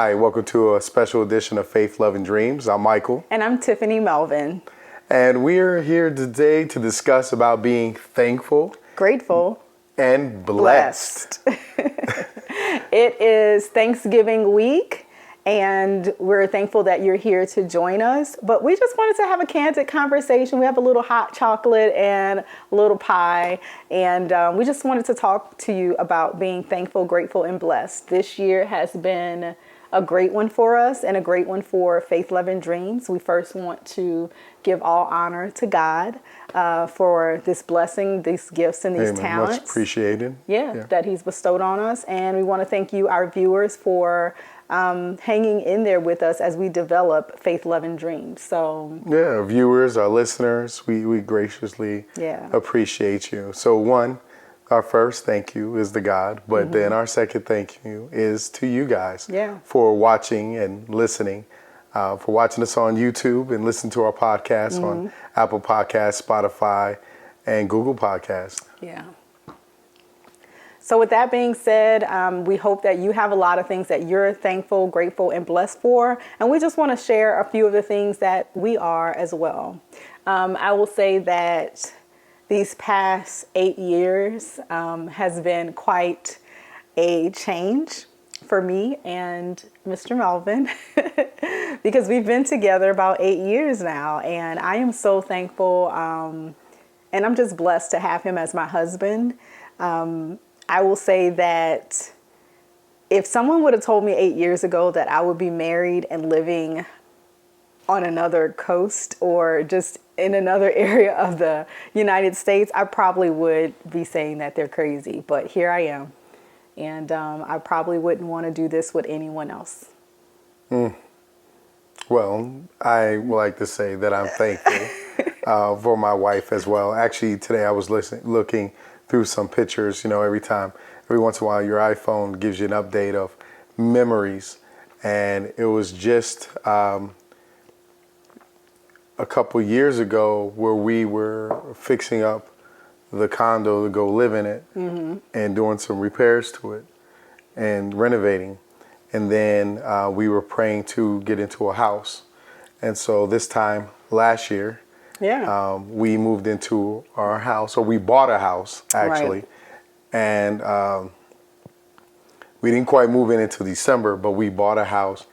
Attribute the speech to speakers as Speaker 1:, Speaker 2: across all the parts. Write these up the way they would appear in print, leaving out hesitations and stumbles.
Speaker 1: Hi, welcome to a special edition of Faith, Love, and Dreams. I'm Michael.
Speaker 2: And I'm Tiffany Melvin.
Speaker 1: And we are here today to discuss about being thankful,
Speaker 2: grateful,
Speaker 1: and blessed.
Speaker 2: It is Thanksgiving week, and we're thankful that you're here to join us. But we just wanted to have a candid conversation. We have a little hot chocolate and a little pie, and we just wanted to talk to you about being thankful, grateful, and blessed. This year has been a great one for us and a great one for Faith, Love, and Dreams. We first want to give all honor to God for this blessing, these gifts, and these talents.
Speaker 1: Much appreciated.
Speaker 2: Yeah, that He's bestowed on us. And we want to thank you, our viewers, for hanging in there with us as we develop Faith, Love, and Dreams. So
Speaker 1: yeah, our viewers, our listeners, we graciously appreciate you. So our first thank you is to God, but then our second thank you is to you guys for watching and listening, for watching us on YouTube and listening to our podcast on Apple Podcasts, Spotify, and Google Podcasts.
Speaker 2: Yeah. So with that being said, we hope that you have a lot of things that you're thankful, grateful, and blessed for. And we just want to share a few of the things that we are as well. I will say that these past 8 years has been quite a change for me and Mr. Melvin because we've been together about 8 years now, and I am so thankful and I'm just blessed to have him as my husband. I will say that if someone would have told me 8 years ago that I would be married and living on another coast or just in another area of the United States, I probably would be saying that they're crazy. But here I am. And I probably wouldn't want to do this with anyone else.
Speaker 1: Well, I would like to say that I'm thankful for my wife as well. Actually, today I was looking through some pictures. You know, every once in a while, your iPhone gives you an update of memories. And it was just a couple years ago where we were fixing up the condo to go live in it and doing some repairs to it and renovating. And then we were praying to get into a house. And so this time last year, we moved into our house, or we bought a house actually. Right. And we didn't quite move in until December, but we bought a house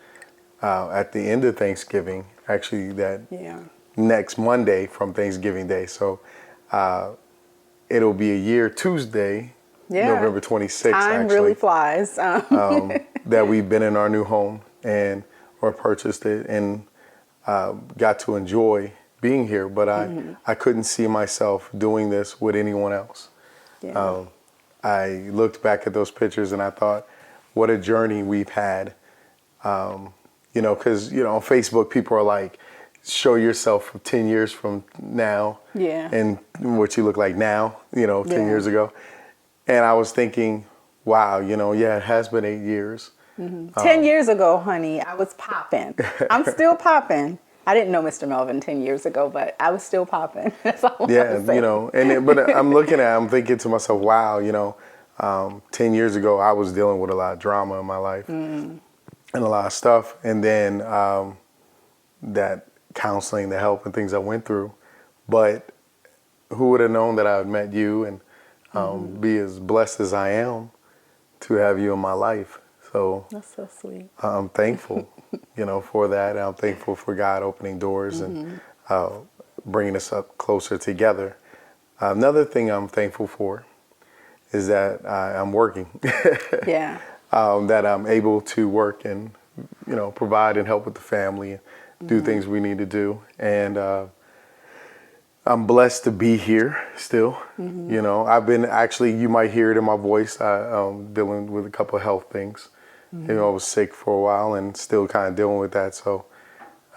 Speaker 1: at the end of Thanksgiving, actually that next Monday from Thanksgiving Day. So it'll be a year Tuesday, November 26th.
Speaker 2: Time really flies.
Speaker 1: That we've been in our new home or purchased it and got to enjoy being here. But I couldn't see myself doing this with anyone else. Yeah. I looked back at those pictures and I thought, what a journey we've had. You know, because, you know, on Facebook, people are like, show yourself 10 years from now and what you look like now, you know, 10 years ago. And I was thinking, wow, you know, it has been 8 years.
Speaker 2: 10 years ago, honey, I was popping. I'm still popping. I didn't know Mr. Melvin 10 years ago, but I was still popping. That's all I'm saying.
Speaker 1: You know, but I'm thinking to myself, wow, you know, 10 years ago, I was dealing with a lot of drama in my life and a lot of stuff. And then that counseling, the help and things I went through. But who would have known that I had met you and be as blessed as I am to have you in my life. So
Speaker 2: that's so sweet.
Speaker 1: I'm thankful, you know, for that. And I'm thankful for God opening doors and bringing us up closer together. Another thing I'm thankful for is that I'm working. That I'm able to work and, you know, provide and help with the family and do things we need to do. And I'm blessed to be here still. You know, I've been you might hear it in my voice. I'm dealing with a couple of health things. You know, I was sick for a while and still kind of dealing with that. So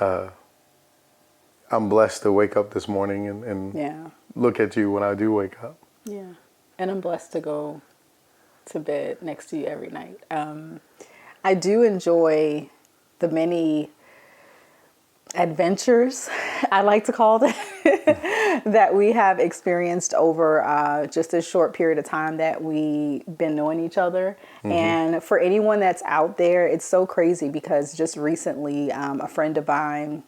Speaker 1: I'm blessed to wake up this morning and look at you when I do wake up.
Speaker 2: Yeah. And I'm blessed to go to bed next to you every night. I do enjoy the many adventures, I like to call them, that we have experienced over just a short period of time that we've been knowing each other. And for anyone that's out there, it's so crazy because just recently a friend of mine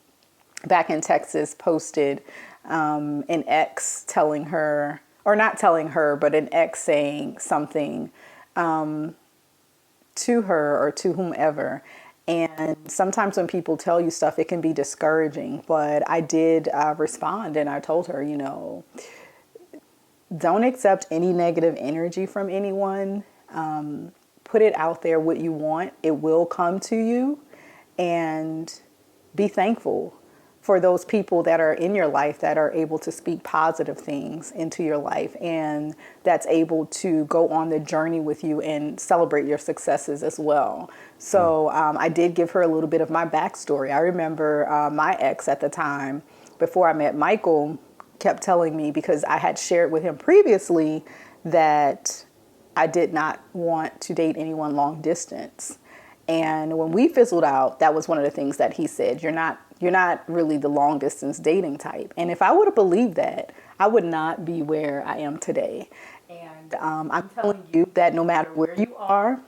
Speaker 2: back in Texas posted an ex telling her, or not telling her, but an ex saying something to her or to whomever. And sometimes when people tell you stuff, it can be discouraging. But I did respond and I told her, don't accept any negative energy from anyone. Put it out there what you want. It will come to you. And be thankful for those people that are in your life that are able to speak positive things into your life and that's able to go on the journey with you and celebrate your successes as well. So I did give her a little bit of my backstory. I remember my ex at the time, before I met Michael, kept telling me, because I had shared with him previously that I did not want to date anyone long distance. And when we fizzled out, that was one of the things that he said, you're not really the long distance dating type. And if I would have believed that, I would not be where I am today. And I'm telling you that no matter where you are,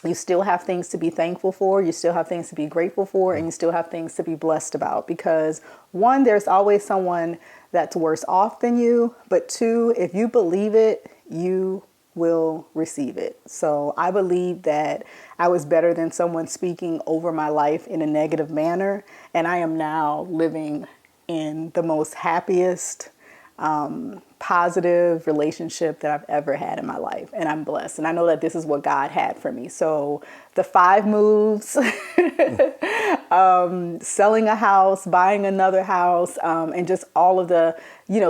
Speaker 2: you still have things to be thankful for, you still have things to be grateful for, and you still have things to be blessed about. Because one, there's always someone that's worse off than you. But two, if you believe it, you will receive it. So I believe that I was better than someone speaking over my life in a negative manner. And I am now living in the most happiest, positive relationship that I've ever had in my life. And I'm blessed. And I know that this is what God had for me. So the 5 moves, selling a house, buying another house, and just all of the,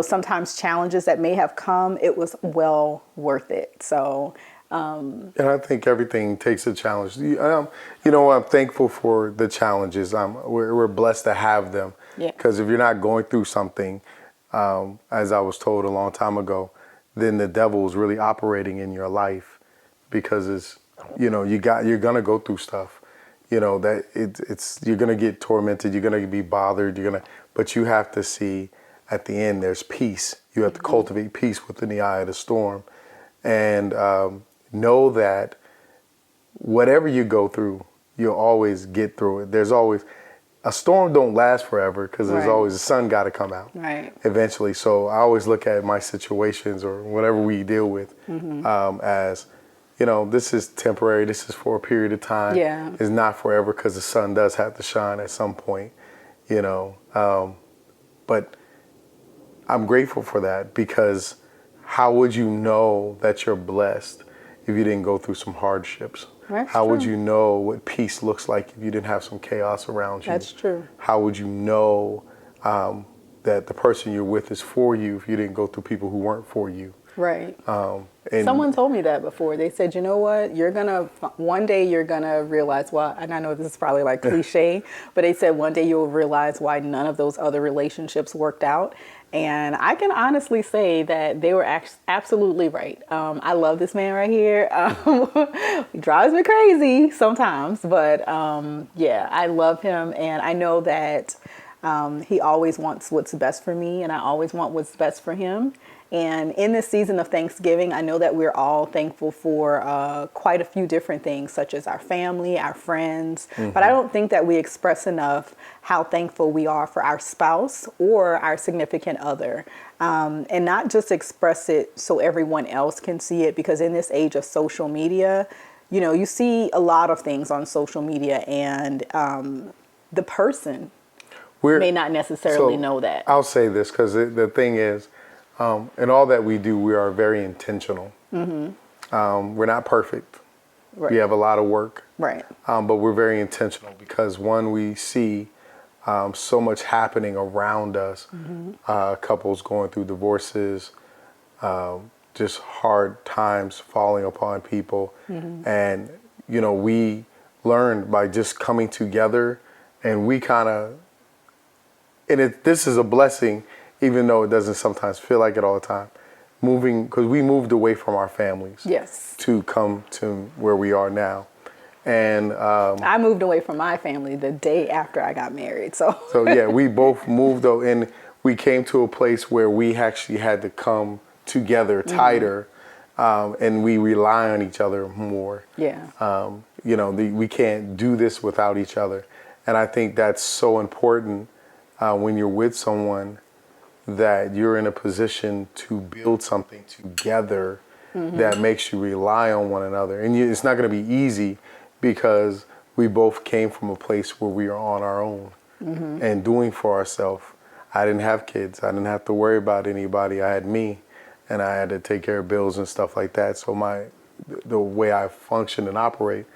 Speaker 2: sometimes challenges that may have come, it was well worth it. So,
Speaker 1: and I think everything takes a challenge. I'm thankful for the challenges. We're blessed to have them.
Speaker 2: Yeah.
Speaker 1: Because if you're not going through something, as I was told a long time ago, then the devil is really operating in your life, because it's, you're gonna go through stuff, that you're gonna get tormented, you're gonna be bothered, but you have to see at the end there's peace. You have to cultivate peace within the eye of the storm, and know that whatever you go through, you'll always get through it. There's always a storm don't last forever, because there's always the sun got to come out eventually. So I always look at my situations or whatever we deal with as, this is temporary. This is for a period of time.
Speaker 2: Yeah.
Speaker 1: It's not forever, because the sun does have to shine at some point, but I'm grateful for that, because how would you know that you're blessed if you didn't go through some hardships? How would you know what peace looks like if you didn't have some chaos around you?
Speaker 2: That's true.
Speaker 1: How would you know that the person you're with is for you if you didn't go through people who weren't for you?
Speaker 2: Right.
Speaker 1: And
Speaker 2: someone told me that before. They said, you know what, one day you're gonna realize why, and I know this is probably like cliche, but they said one day you'll realize why none of those other relationships worked out. And I can honestly say that they were absolutely right. I love this man right here. He drives me crazy sometimes, but I love him. And I know that he always wants what's best for me, and I always want what's best for him. And in this season of Thanksgiving, I know that we're all thankful for quite a few different things, such as our family, our friends. But I don't think that we express enough how thankful we are for our spouse or our significant other. And not just express it so everyone else can see it, because in this age of social media, you see a lot of things on social media, and the person may not necessarily know that.
Speaker 1: I'll say this, because the thing is, in all that we do, we are very intentional. We're not perfect. We have a lot of work.
Speaker 2: Right.
Speaker 1: But we're very intentional, because one, we see so much happening around us. Couples going through divorces, just hard times falling upon people. And, we learned by just coming together, and we kind of, this is a blessing, even though it doesn't sometimes feel like it all the time, because we moved away from our families to come to where we are now. And
Speaker 2: I moved away from my family the day after I got married. So
Speaker 1: yeah, we both moved, though, and we came to a place where we actually had to come together tighter, and we rely on each other more.
Speaker 2: Yeah.
Speaker 1: We can't do this without each other. And I think that's so important when you're with someone, that you're in a position to build something together that makes you rely on one another. And it's not going to be easy, because we both came from a place where we are on our own and doing for ourselves. I didn't have kids. I didn't have to worry about anybody. I had me, and I had to take care of bills and stuff like that. So the way I function and operate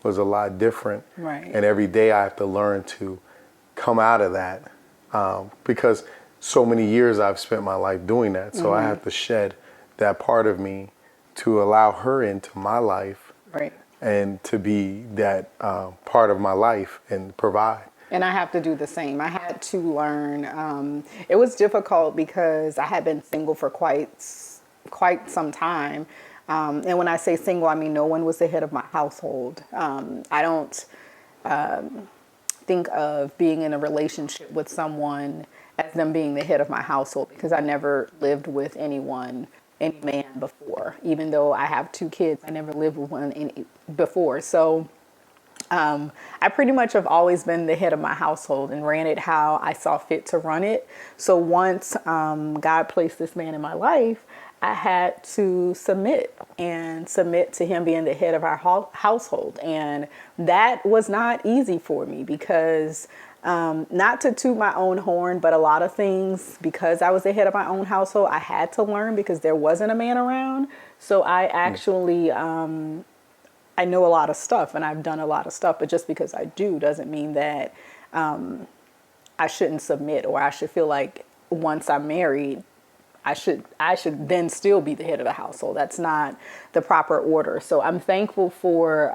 Speaker 1: was a lot different.
Speaker 2: Right.
Speaker 1: And every day I have to learn to come out of that, because so many years I've spent my life doing that. So I have to shed that part of me to allow her into my life,
Speaker 2: Right.
Speaker 1: and to be that part of my life and provide.
Speaker 2: And I have to do the same. I had to learn. It was difficult because I had been single for quite some time. And when I say single, I mean no one was the head of my household. I don't think of being in a relationship with someone as them being the head of my household, because I never lived with any man before. Even though I have 2 kids, I never lived with one before. So I pretty much have always been the head of my household and ran it how I saw fit to run it. So once God placed this man in my life, I had to submit to him being the head of our household. And that was not easy for me, because not to toot my own horn, but a lot of things, because I was the head of my own household, I had to learn, because there wasn't a man around. So I actually, I know a lot of stuff, and I've done a lot of stuff, but just because I do doesn't mean that I shouldn't submit, or I should feel like once I'm married, I should then still be the head of the household. That's not the proper order. So I'm thankful for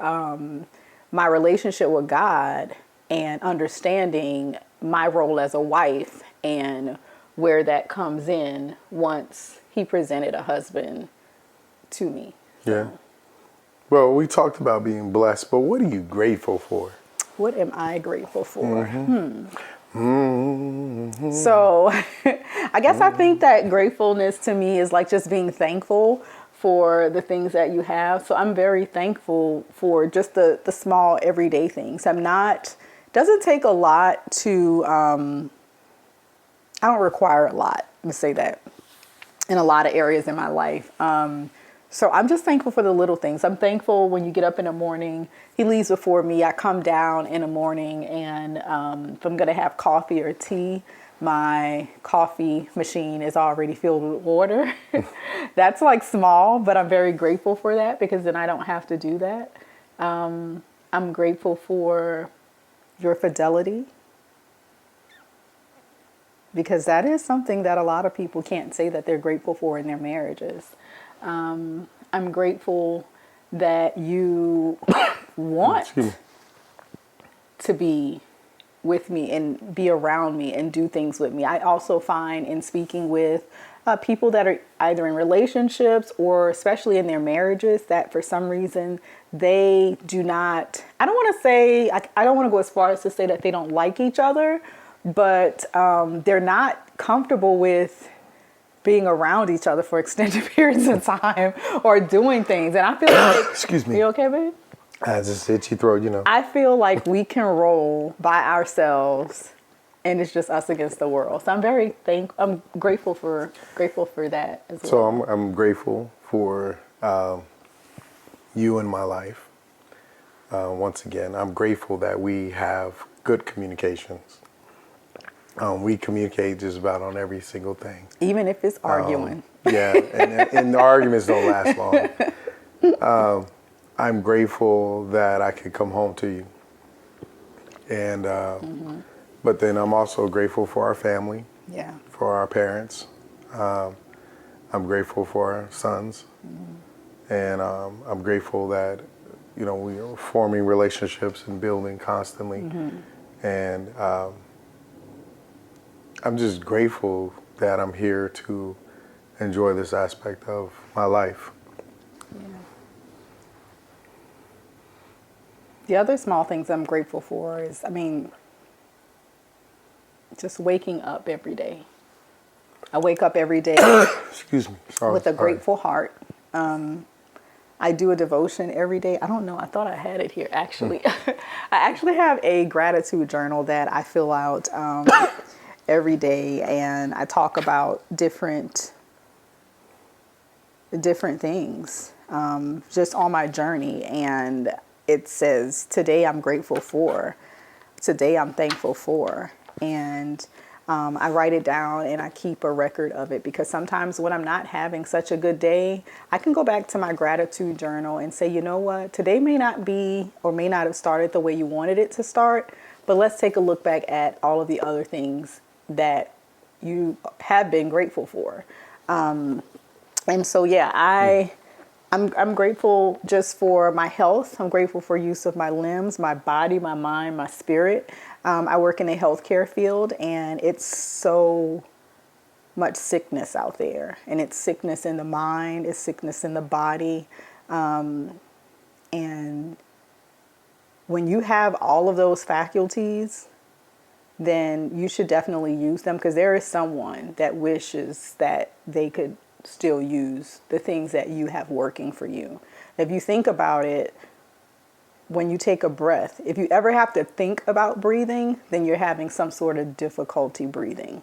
Speaker 2: my relationship with God and understanding my role as a wife and where that comes in once he presented a husband to me.
Speaker 1: Yeah. Well, we talked about being blessed, but what are you grateful for?
Speaker 2: What am I grateful for? So I guess I think that gratefulness to me is like just being thankful for the things that you have. So I'm very thankful for just the small everyday things. Doesn't take a lot to, I don't require a lot, let's say that, in a lot of areas in my life. So I'm just thankful for the little things. I'm thankful when you get up in the morning, he leaves before me, I come down in the morning, and if I'm going to have coffee or tea, my coffee machine is already filled with water. That's like small, but I'm very grateful for that, because then I don't have to do that. I'm grateful for your fidelity, because that is something that a lot of people can't say that they're grateful for in their marriages. I'm grateful that you want to be with me and be around me and do things with me. I also find in speaking with people that are either in relationships or especially in their marriages that for some reason they do not, I don't want to go as far as to say that they don't like each other, but they're not comfortable with being around each other for extended periods of time or doing things. And I feel like,
Speaker 1: excuse me.
Speaker 2: You okay, babe?
Speaker 1: I just itchy throat,
Speaker 2: I feel like we can roll by ourselves and it's just us against the world. So I'm grateful for that as well.
Speaker 1: So I'm grateful for you in my life. Once again, I'm grateful that we have good communications. We communicate just about on every single thing.
Speaker 2: Even if it's arguing.
Speaker 1: Yeah, and the arguments don't last long. I'm grateful that I could come home to you. And but then I'm also grateful for our family,
Speaker 2: Yeah.
Speaker 1: for our parents. I'm grateful for our sons. And I'm grateful that, we are forming relationships and building constantly. And I'm just grateful that I'm here to enjoy this aspect of my life.
Speaker 2: Yeah. The other small things I'm grateful for is, just waking up every day. I wake up every day
Speaker 1: Excuse me. Sorry.
Speaker 2: with a
Speaker 1: sorry.
Speaker 2: grateful heart. I do a devotion every day. I don't know. I thought I had it here actually. I actually have a gratitude journal that I fill out every day, and I talk about different things just on my journey. And it says, today I'm grateful for, today I'm thankful for. And I write it down and I keep a record of it, because sometimes when I'm not having such a good day, I can go back to my gratitude journal and say, you know what, today may not be or may not have started the way you wanted it to start, but let's take a look back at all of the other things that you have been grateful for. And so, yeah, I'm grateful just for my health. I'm grateful for use of my limbs, my body, my mind, my spirit. I work in a healthcare field, and it's so much sickness out there. And it's sickness in the mind, it's sickness in the body. And when you have all of those faculties, then you should definitely use them, because there is someone that wishes that they could still use the things that you have working for you. If you think about it, when you take a breath, if you ever have to think about breathing, then you're having some sort of difficulty breathing.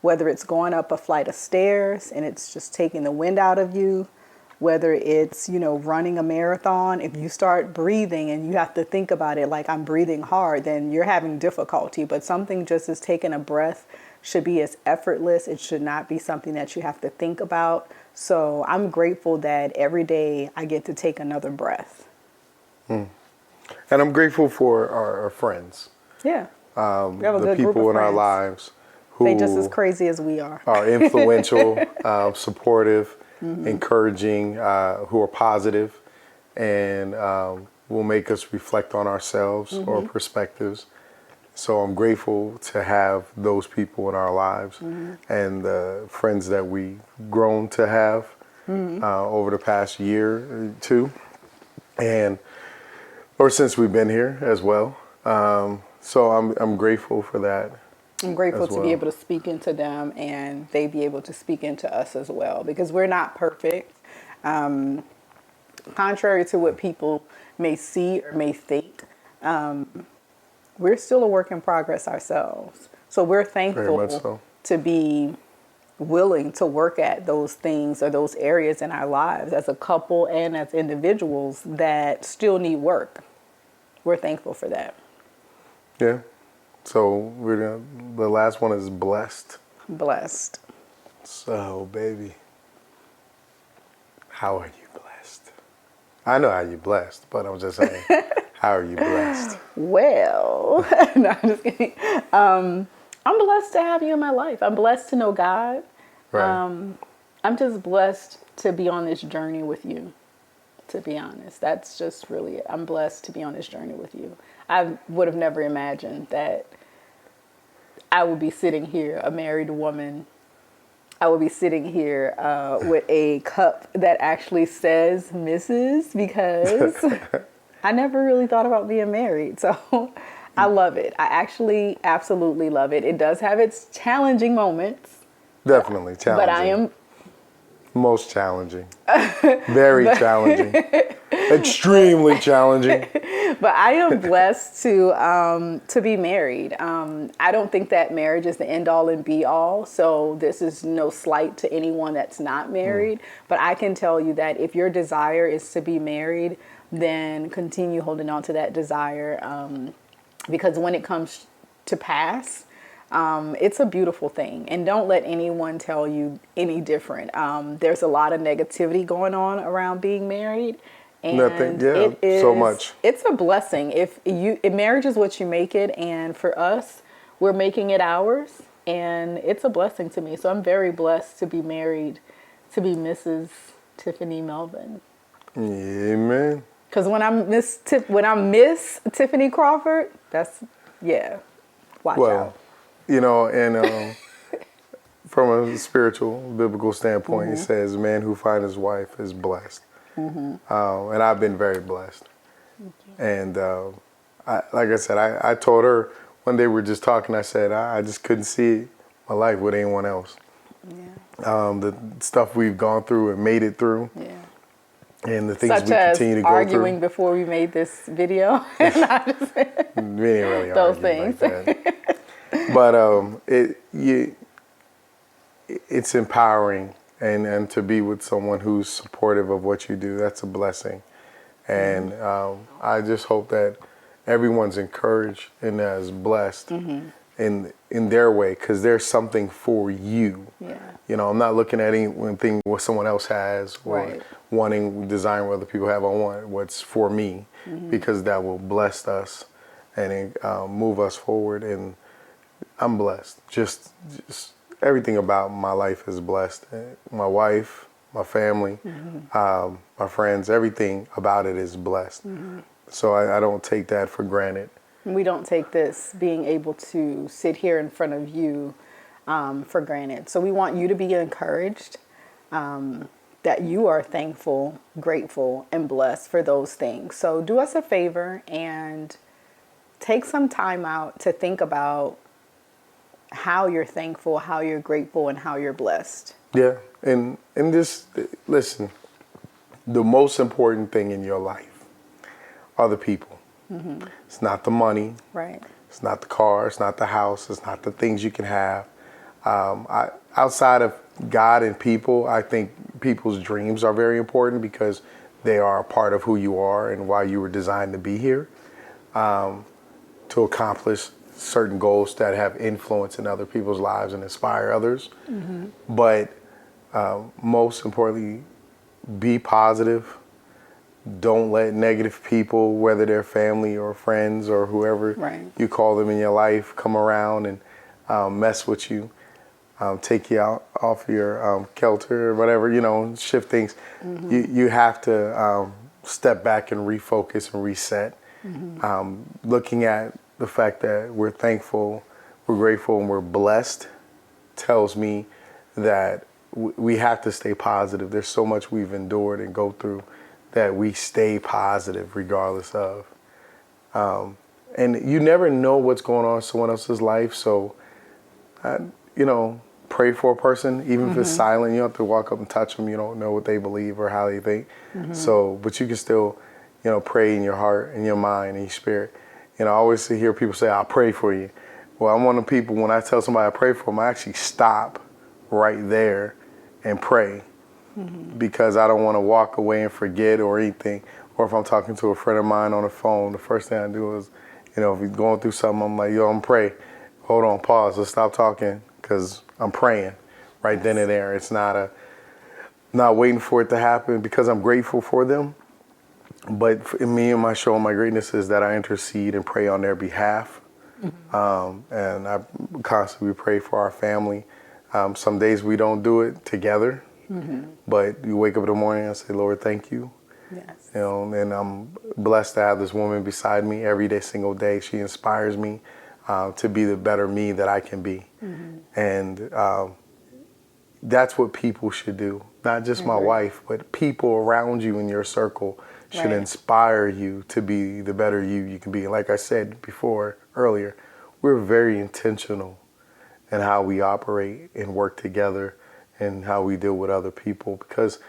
Speaker 2: Whether it's going up a flight of stairs and it's just taking the wind out of you, whether it's, running a marathon, if you start breathing and you have to think about it like I'm breathing hard, then you're having difficulty. But something just as taking a breath should be as effortless. It should not be something that you have to think about. So I'm grateful that every day I get to take another breath.
Speaker 1: And I'm grateful for our friends.
Speaker 2: Yeah. We have a
Speaker 1: The
Speaker 2: good group
Speaker 1: people
Speaker 2: of
Speaker 1: in our
Speaker 2: friends.
Speaker 1: lives who
Speaker 2: They just as crazy as we are.
Speaker 1: influential, supportive, encouraging, who are positive, and will make us reflect on ourselves or perspectives. So I'm grateful to have those people in our lives and the friends that we've grown to have over the past year or two, or since we've been here as well. So I'm grateful for that.
Speaker 2: I'm grateful
Speaker 1: as
Speaker 2: to be
Speaker 1: well.
Speaker 2: able to speak into them and they be able to speak into us as well, because we're not perfect. Contrary to what people may see or may think, we're still a work in progress ourselves. So we're
Speaker 1: Very
Speaker 2: thankful
Speaker 1: much so.
Speaker 2: to be willing to work at those things or those areas in our lives as a couple and as individuals that still need work. We're thankful for that.
Speaker 1: Yeah. So the last one is blessed.
Speaker 2: Blessed.
Speaker 1: So, baby, how are you blessed? I know how you're blessed, but I'm just saying, how are you blessed?
Speaker 2: Well, no, I'm just kidding. I'm blessed to have you in my life. I'm blessed to know God.
Speaker 1: Right.
Speaker 2: I'm just blessed to be on this journey with you, to be honest. That's just really it. I'm blessed to be on this journey with you. I would have never imagined that I would be sitting here, a married woman. I would be sitting here with a cup that actually says Mrs. because I never really thought about being married. So I love it. I actually absolutely love it. It does have its challenging moments.
Speaker 1: Definitely challenging.
Speaker 2: But I am
Speaker 1: most challenging. Very challenging. Extremely challenging.
Speaker 2: But I am blessed to be married. I don't think that marriage is the end all and be all. So this is no slight to anyone that's not married. But I can tell you that if your desire is to be married, then continue holding on to that desire. Because when it comes to pass, it's a beautiful thing. And don't let anyone tell you any different. There's a lot of negativity going on around being married. And it is,
Speaker 1: so much.
Speaker 2: It's a blessing. If marriage is what you make it, and for us, we're making it ours, and it's a blessing to me. So I'm very blessed to be married, to be Mrs. Tiffany Melvin.
Speaker 1: Amen.
Speaker 2: Because when I'm Miss Tiffany Crawford, watch out.
Speaker 1: And from a spiritual, biblical standpoint, it says, "Man who finds his wife is blessed." And I've been very blessed. And like I said, I told her one day we were just talking. I said I just couldn't see my life with anyone else. The stuff we've gone through and made it through, and the things
Speaker 2: Such
Speaker 1: we
Speaker 2: as
Speaker 1: continue to go
Speaker 2: arguing
Speaker 1: through.
Speaker 2: before we made this video.
Speaker 1: We didn't really
Speaker 2: Those
Speaker 1: argue like
Speaker 2: things.
Speaker 1: that. But it's empowering, and to be with someone who's supportive of what you do, that's a blessing. And I just hope that everyone's encouraged and is blessed in their way, because there's something for you.
Speaker 2: Yeah.
Speaker 1: You know, I'm not looking at anything what someone else has or
Speaker 2: Right.
Speaker 1: wanting design what other people have. I want what's for me, because that will bless us and move us forward. And I'm blessed. Just everything about my life is blessed. My wife, my family, my friends, everything about it is blessed. So I don't take that for granted.
Speaker 2: We don't take this being able to sit here in front of you for granted. So we want you to be encouraged that you are thankful, grateful, and blessed for those things. So do us a favor and take some time out to think about how you're thankful, how you're grateful, and how you're blessed.
Speaker 1: Yeah, and just listen. The most important thing in your life are the people. It's not the money.
Speaker 2: Right.
Speaker 1: It's not the car. It's not the house. It's not the things you can have. Outside of God and people, I think people's dreams are very important, because they are a part of who you are and why you were designed to be here, to accomplish certain goals that have influence in other people's lives and inspire others. But most importantly, be positive. Don't let negative people, whether they're family or friends or whoever you call them in your life, come around and mess with you, take you out off your kilter or whatever, shift things. You have to step back and refocus and reset. Looking at the fact that we're thankful, we're grateful, and we're blessed tells me that we have to stay positive. There's so much we've endured and go through that we stay positive regardless of. And you never know what's going on in someone else's life. So, pray for a person, even if it's silent. You don't have to walk up and touch them. You don't know what they believe or how they think. So, but you can still, pray in your heart and your mind and your spirit. I always hear people say, I'll pray for you. Well, I'm one of the people, when I tell somebody I pray for them, I actually stop right there and pray. Because I don't want to walk away and forget or anything. Or if I'm talking to a friend of mine on the phone, the first thing I do is, if he's going through something, I'm like, I'm pray. Hold on, pause, let's stop talking, because I'm praying right then and there. It's not waiting for it to happen, because I'm grateful for them. But for me and my show, my greatness is that I intercede and pray on their behalf. And I constantly pray for our family. Some days we don't do it together. But you wake up in the morning and say, Lord, thank you.
Speaker 2: Yes.
Speaker 1: And I'm blessed to have this woman beside me every day, single day. She inspires me to be the better me that I can be. And that's what people should do. Not just my wife, but people around you in your circle should inspire you to be the better you can be. Like I said earlier, we're very intentional in how we operate and work together and how we deal with other people, because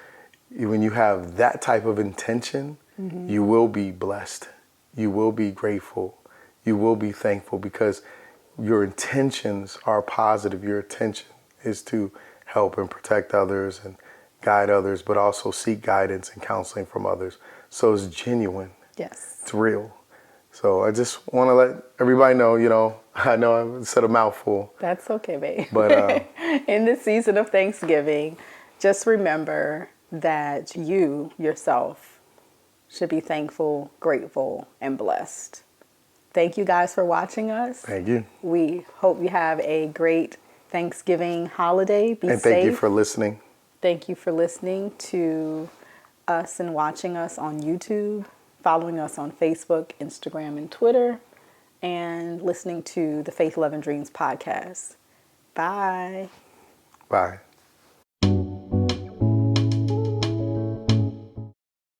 Speaker 1: when you have that type of intention, you will be blessed, you will be grateful, you will be thankful, because your intentions are positive. Your intention is to help and protect others and guide others, but also seek guidance and counseling from others. So it's genuine.
Speaker 2: Yes.
Speaker 1: It's real. So I just want to let everybody know, I know I've said a mouthful.
Speaker 2: That's okay, babe.
Speaker 1: But
Speaker 2: in this season of Thanksgiving, just remember that you yourself should be thankful, grateful, and blessed. Thank you guys for watching us.
Speaker 1: Thank you.
Speaker 2: We hope you have a great Thanksgiving holiday. Be
Speaker 1: and
Speaker 2: safe.
Speaker 1: thank you for listening.
Speaker 2: Thank you for listening to us and watching us on YouTube, following us on Facebook, Instagram, and Twitter, and listening to the Faith, Love, and Dreams podcast. Bye.
Speaker 1: Bye.